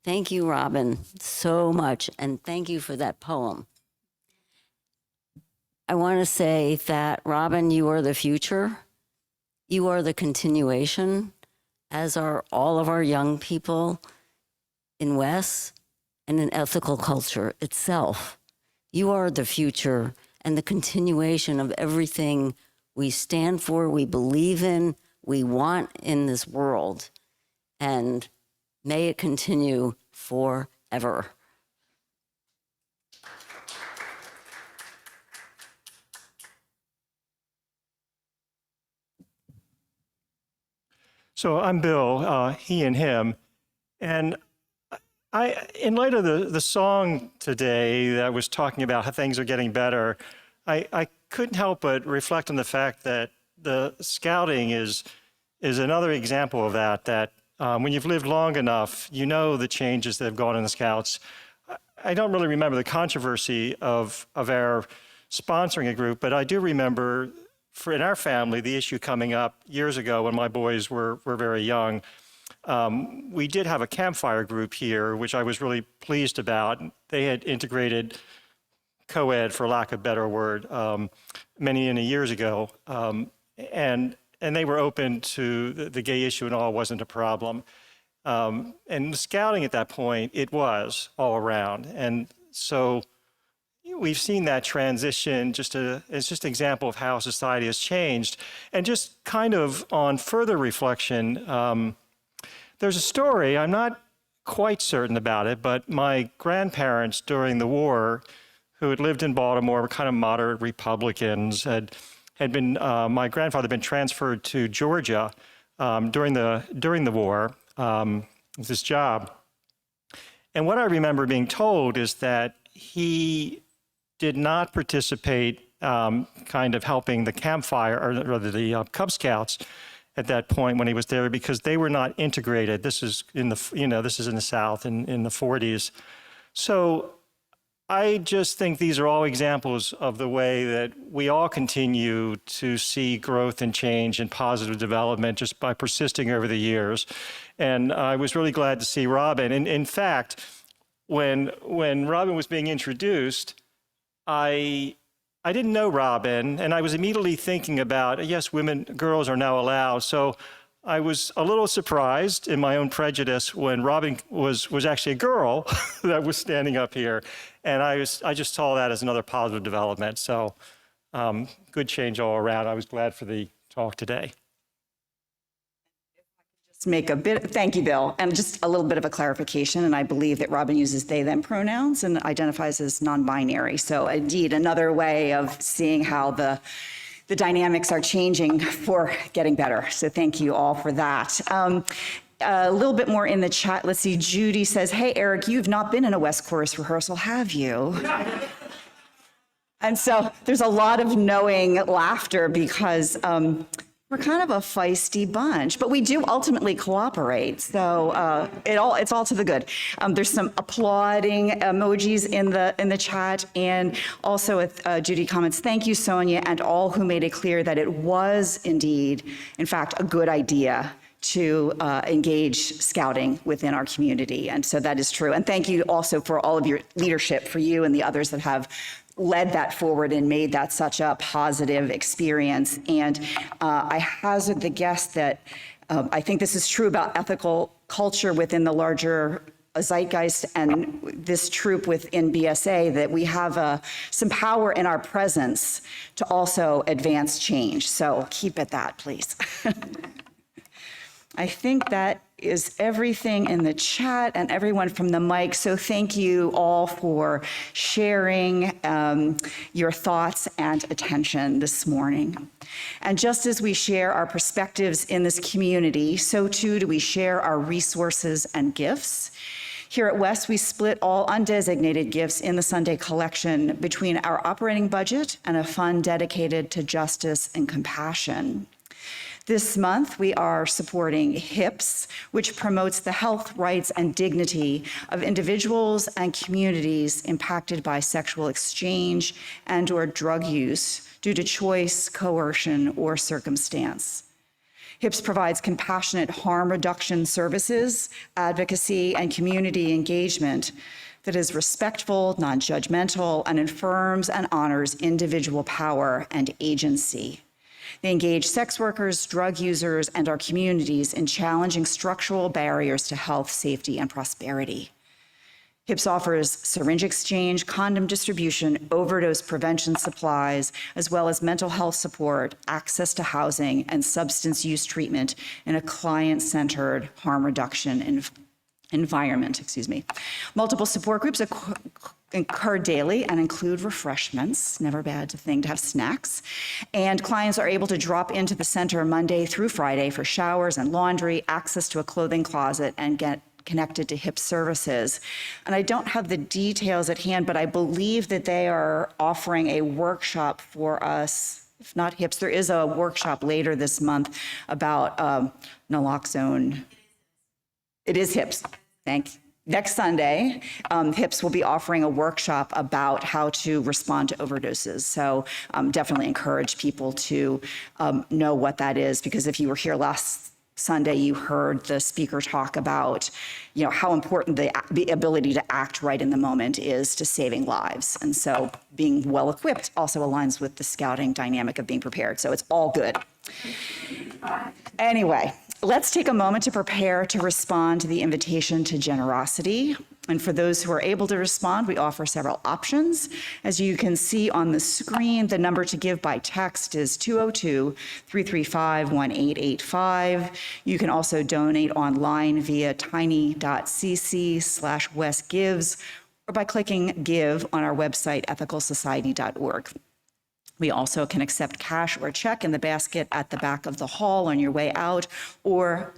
Thank you, Robin, so much, and thank you for that poem. I want to say that, Robin, you are the future. You are the continuation, as are all of our young people in WES and in ethical culture itself. You are the future and the continuation of everything we stand for, we believe in, we want in this world. And may it continue forever. So I'm Bill, he and him, and in light of the song today that was talking about how things are getting better, I couldn't help but reflect on the fact that the scouting is another example of that when you've lived long enough, you know the changes that have gone in the Scouts. I don't really remember the controversy of our sponsoring a group, but I do remember in our family, the issue coming up years ago when my boys were very young. We did have a campfire group here, which I was really pleased about. They had integrated co-ed, for lack of a better word, many years ago. And they were open to the gay issue and all, wasn't a problem. And the scouting at that point, it was all around. And so we've seen that transition, it's just an example of how society has changed. And just kind of on further reflection, there's a story, I'm not quite certain about it, but my grandparents during the war, who had lived in Baltimore, were kind of moderate Republicans, had been, my grandfather had been transferred to Georgia during the war, with his job. And what I remember being told is that he did not participate kind of helping the campfire, or rather the Cub Scouts, at that point when he was there because they were not integrated. This is in the, this is in the South in the 40s. So I just think these are all examples of the way that we all continue to see growth and change and positive development just by persisting over the years. And I was really glad to see Robin. And in fact, when Robin was being introduced, I didn't know Robin, and I was immediately thinking about, yes, girls are now allowed. So I was a little surprised in my own prejudice when Robin was actually a girl that was standing up here. And I just saw that as another positive development. So good change all around. I was glad for the talk today. Make a bit, thank you, Bill, and just a little bit of a clarification. And I believe that Robin uses they, them pronouns and identifies as non-binary. So indeed, another way of seeing how the dynamics are changing for getting better. So thank you all for that. A little bit more in the chat. Let's see, Judy says, hey, Eric, you've not been in a WES chorus rehearsal, have you? And so there's a lot of knowing laughter because we're kind of a feisty bunch, but we do ultimately cooperate. So it's all to the good. There's some applauding emojis in the chat, and also with Judy comments, thank you, Sonia, and all who made it clear that it was indeed, in fact, a good idea to engage scouting within our community. And so that is true. And thank you also for all of your leadership, for you and the others that have led that forward and made that such a positive experience. And I hazard the guess that I think this is true about ethical culture within the larger zeitgeist and this troop within BSA, that we have some power in our presence to also advance change. So keep at that, please. I think that is everything in the chat and everyone from the mic. So thank you all for sharing your thoughts and attention this morning. And just as we share our perspectives in this community, so too do we share our resources and gifts. Here at WES, we split all undesignated gifts in the Sunday collection between our operating budget and a fund dedicated to justice and compassion. This month, we are supporting HIPS, which promotes the health, rights, and dignity of individuals and communities impacted by sexual exchange and/or drug use due to choice, coercion, or circumstance. HIPS provides compassionate harm reduction services, advocacy, and community engagement that is respectful, non-judgmental, and affirms and honors individual power and agency. They engage sex workers, drug users, and our communities in challenging structural barriers to health, safety, and prosperity. HIPS offers syringe exchange, condom distribution, overdose prevention supplies, as well as mental health support, access to housing, and substance use treatment in a client-centered harm reduction environment. Multiple support groups occur daily and include refreshments, never a bad thing to have snacks. And clients are able to drop into the center Monday through Friday for showers and laundry, access to a clothing closet, and get connected to HIPS services. And I don't have the details at hand, but I believe that they are offering a workshop for us. If not HIPS, there is a workshop later this month about naloxone. It is HIPS. Thank you. Next Sunday, HIPS will be offering a workshop about how to respond to overdoses. So definitely encourage people to know what that is, because if you were here last Sunday, you heard the speaker talk about, how important the ability to act right in the moment is to saving lives. And so being well equipped also aligns with the scouting dynamic of being prepared. So it's all good. Anyway, let's take a moment to prepare to respond to the invitation to generosity. And for those who are able to respond, we offer several options. As you can see on the screen, the number to give by text is 202-335-1885. You can also donate online via tiny.cc/wesgives or by clicking Give on our website, ethicalsociety.org. We also can accept cash or check in the basket at the back of the hall on your way out, or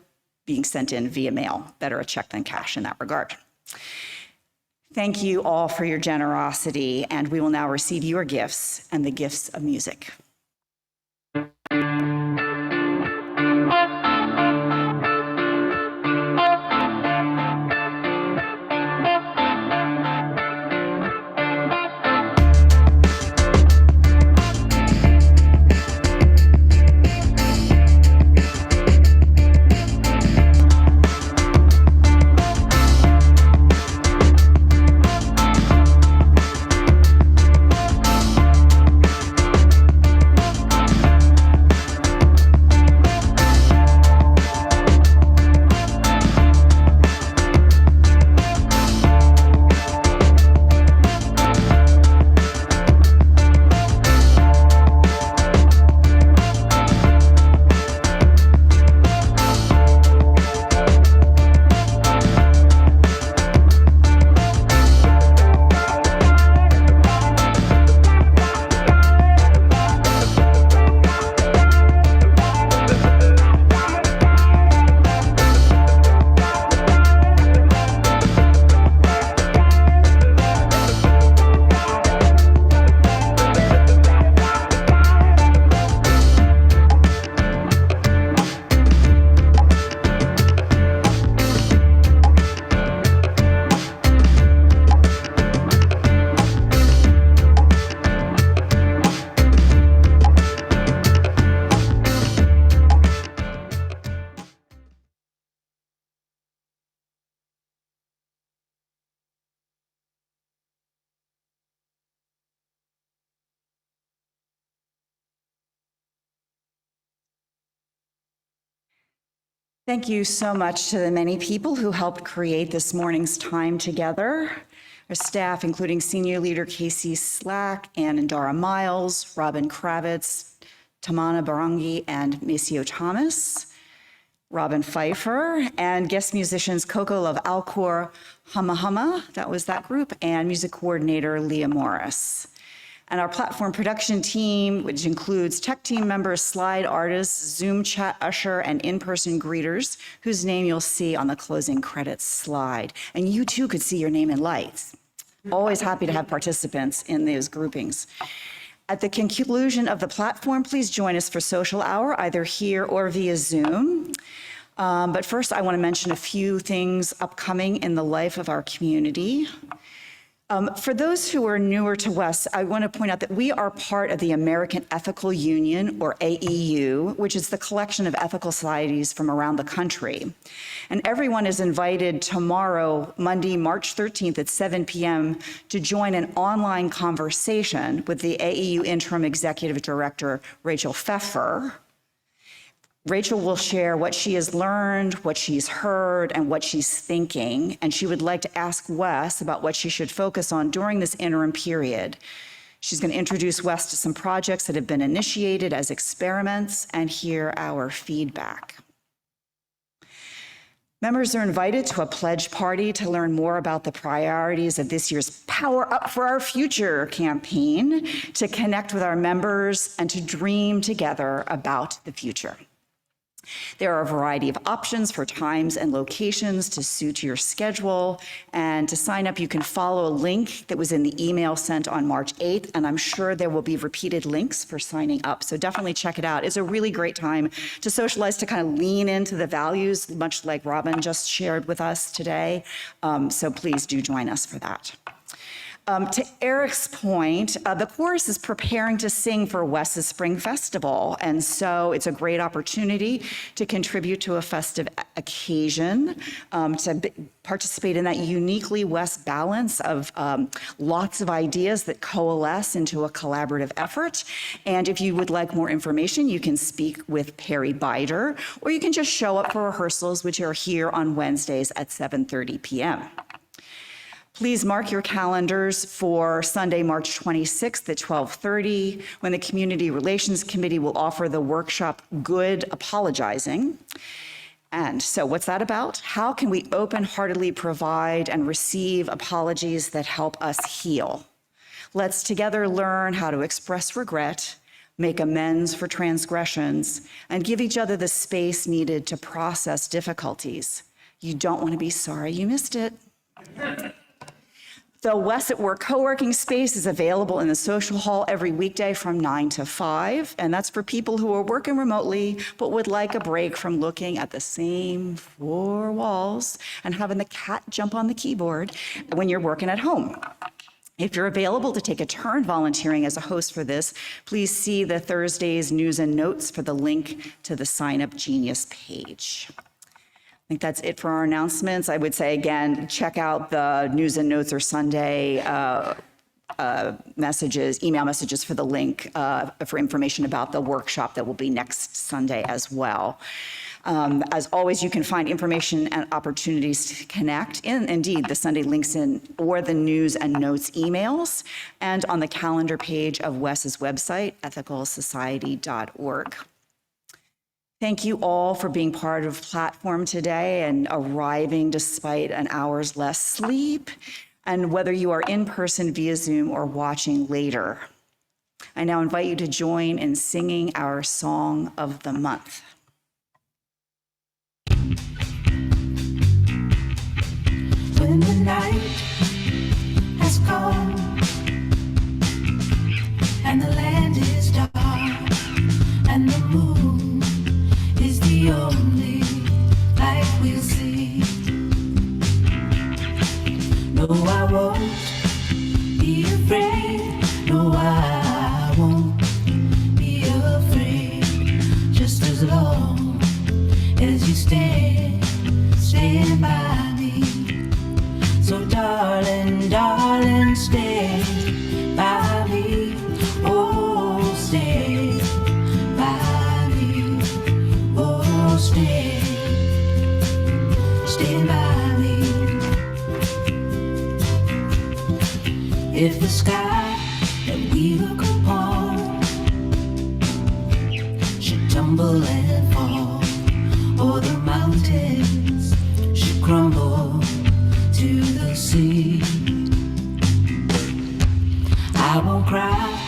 being sent in via mail. Better a check than cash in that regard. Thank you all for your generosity, and we will now receive your gifts and the gifts of music. Thank you so much to the many people who helped create this morning's time together. Our staff, including senior leader Casey Slack, Ann and Dara Miles, Robin Kravitz, Tamana Barangi, and Maceo Thomas, Robin Pfeifer, and guest musicians Coco Love Alcor, Hama Hama, that was that group, and music coordinator Leah Morris. And our platform production team, which includes tech team members, slide artists, Zoom chat usher, and in-person greeters, whose name you'll see on the closing credits slide. And you too could see your name in lights. Always happy to have participants in those groupings. At the conclusion of the platform, please join us for social hour, either here or via Zoom. But first, I want to mention a few things upcoming in the life of our community. For those who are newer to WES, I want to point out that we are part of the American Ethical Union, or AEU, which is the collection of ethical societies from around the country. And everyone is invited tomorrow, Monday, March 13th at 7 p.m. to join an online conversation with the AEU Interim Executive Director, Rachel Pfeifer. Rachel will share what she has learned, what she's heard, and what she's thinking, and she would like to ask WES about what she should focus on during this interim period. She's going to introduce WES to some projects that have been initiated as experiments and hear our feedback. Members are invited to a pledge party to learn more about the priorities of this year's Power Up for Our Future campaign, to connect with our members and to dream together about the future. There are a variety of options for times and locations to suit your schedule. And to sign up, you can follow a link that was in the email sent on March 8th. And I'm sure there will be repeated links for signing up. So definitely check it out. It's a really great time to socialize, to kind of lean into the values, much like Robin just shared with us today. So please do join us for that. To Eric's point, the chorus is preparing to sing for WES's Spring Festival, and so it's a great opportunity to contribute to a festive occasion, to participate in that uniquely WES balance of lots of ideas that coalesce into a collaborative effort. And if you would like more information, you can speak with Perry Bider, or you can just show up for rehearsals, which are here on Wednesdays at 7:30 p.m. Please mark your calendars for Sunday, March 26th at 12:30, when the Community Relations Committee will offer the workshop Good Apologizing. And so what's that about? How can we open-heartedly provide and receive apologies that help us heal? Let's together learn how to express regret, make amends for transgressions, and give each other the space needed to process difficulties. You don't want to be sorry you missed it. The WES at Work co-working space is available in the social hall every weekday from 9 to 5, and that's for people who are working remotely but would like a break from looking at the same four walls and having the cat jump on the keyboard when you're working at home. If you're available to take a turn volunteering as a host for this, please see the Thursday's news and notes for the link to the Sign Up Genius page. I think that's it for our announcements. I would say, again, check out the news and notes or Sunday messages, email messages for the link for information about the workshop that will be next Sunday as well. As always, you can find information and opportunities to connect in, indeed, the Sunday links in or the news and notes emails, and on the calendar page of WES's website, ethicalsociety.org. Thank you all for being part of the platform today and arriving despite an hour's less sleep, and whether you are in person via Zoom or watching later. I now invite you to join in singing our song of the month. When the night has come and the land is dark and the moon is the only light we'll see. No, I won't be afraid. No, I won't be afraid. Just as long as you stand by me. So darling, darling, stay by me. Oh, stay by me. Oh, stay If the sky that we look upon should tumble and fall, or the mountains should crumble to the sea, I won't cry,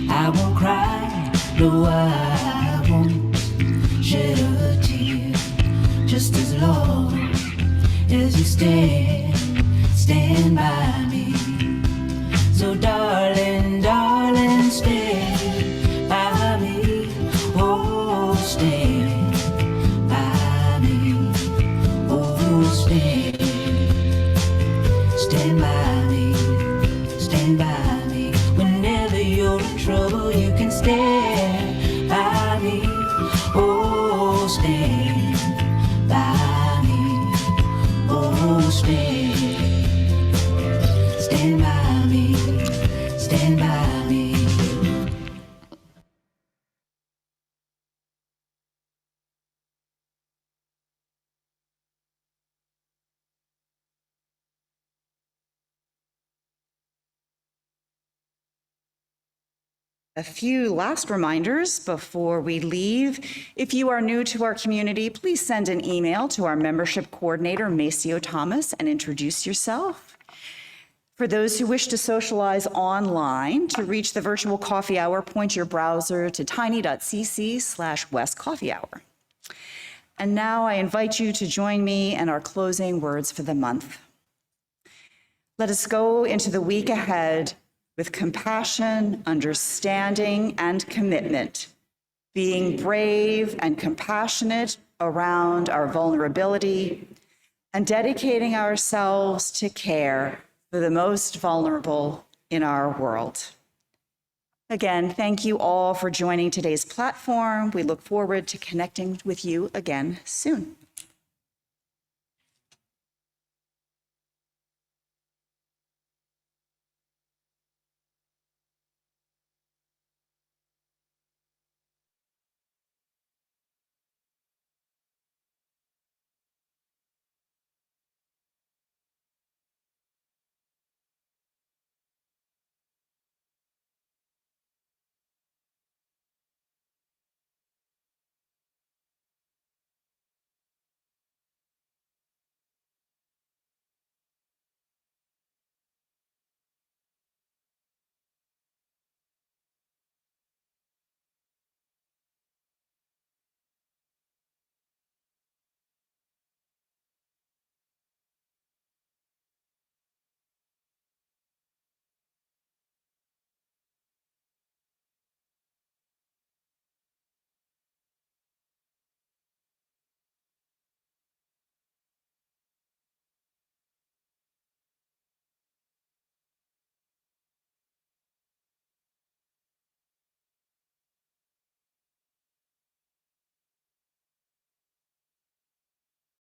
I won't cry, no, I won't shed a tear, just as long as you stand by me. So darling, darling, stand by me, oh, stand by me, oh, stand by me, stand by me. Whenever you're in trouble, you can stand by me, oh, stand by me, oh, stand by me, stand by me. A few last reminders before we leave. If you are new to our community, please send an email to our membership coordinator, Maceo Thomas, and introduce yourself. For those who wish to socialize online, to reach the virtual coffee hour, point your browser to tiny.cc/WES Coffee Hour. And now I invite you to join me in our closing words for the month. Let us go into the week ahead with compassion, understanding, and commitment, being brave and compassionate around our vulnerability, and dedicating ourselves to care for the most vulnerable in our world. Again, thank you all for joining today's platform. We look forward to connecting with you again soon.